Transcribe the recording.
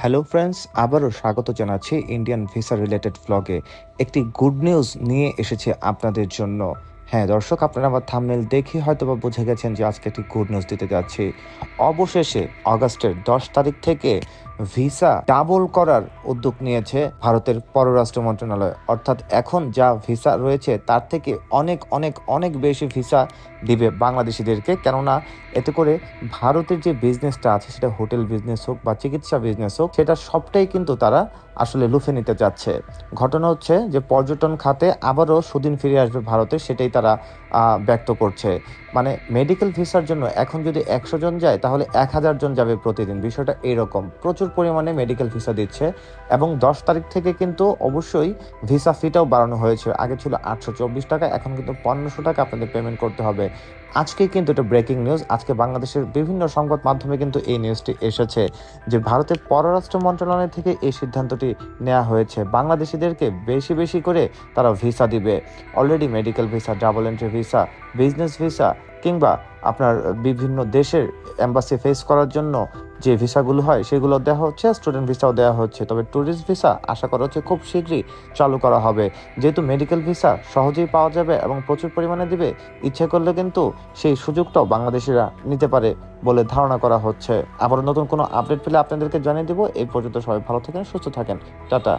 Hello friends, আবারও স্বাগত জানাচ্ছি ইন্ডিয়ান ভিসা রিলেটেড ব্লগে। একটি গুড নিউজ নিয়ে এসেছে আপনাদের জন্য। হ্যাঁ দর্শক, আপনারা আমার থাম্বনেল দেখে হয়তো বা বুঝে গেছেন যে আজকে একটি গুড নিউজ দিতে যাচ্ছি। অবশেষে অগাস্টের 10 তারিখ থেকে ভিসা ডাবল করার উদ্যোগ নিয়েছে ভারতের পররাষ্ট্র মন্ত্রণালয়। অর্থাৎ এখন যা ভিসা রয়েছে তার থেকে অনেক অনেক অনেক বেশি ভিসা দিবে বাংলাদেশিদেরকে। কেননা এতে করে ভারতের যে বিজনেসটা আছে, সেটা হোটেল বিজনেস হোক বা চিকিৎসা বিজনেস হোক, সেটা সবটাই কিন্তু তারা আসলে লুফে নিতে যাচ্ছে। ঘটনা হচ্ছে যে পর্যটন খাতে আবারও সুদিন ফিরে আসবে ভারতে, সেটাই তারা ব্যক্ত করছে। মানে মেডিকেল ভিসার জন্য এখন যদি 100 জন যায় তাহলে 1000 জন যাবে প্রতিদিন। বিষয়টা এরকম, প্রচুর পরিমাণে মেডিকেল ভিসা দিচ্ছে। এবং 10 তারিখ থেকে কিন্তু অবশ্যই ভিসা ফিটাও বাড়ানো হয়েছে। আগে ছিল 824 টাকা, এখন কিন্তু 1500 টাকা আপনাদের পেমেন্ট করতে হবে। আজকে কিন্তু এটা ব্রেকিং নিউজ। আজকে বাংলাদেশের বিভিন্ন সংবাদ মাধ্যমে কিন্তু এই নিউজটি এসেছে যে ভারতের পররাষ্ট্র মন্ত্রণালয় থেকে এই সিদ্ধান্তটি নেওয়া হয়েছে। বাংলাদেশিদেরকে বেশি বেশি করে তারা ভিসা দিবে। Already medical visa, double entry visa, business visa কিংবা আপনার বিভিন্ন দেশের এম্বাসি ফেস করার জন্য যে ভিসাগুলো হয় সেগুলো দেওয়া হচ্ছে, স্টুডেন্ট ভিসাও দেওয়া হচ্ছে। তবে ট্যুরিস্ট ভিসা আশা করা হচ্ছে খুব শীঘ্রই চালু করা হবে। যেহেতু মেডিকেল ভিসা সহজেই পাওয়া যাবে এবং প্রচুর পরিমাণে দিবে, ইচ্ছে করলে কিন্তু সেই সুযোগটাও বাংলাদেশিরা নিতে পারে বলে ধারণা করা হচ্ছে। আবার নতুন কোনো আপডেট পেলে আপনাদেরকে জানিয়ে দিব। এই পর্যন্ত সবাই ভালো থাকেন, সুস্থ থাকেন। টাটা।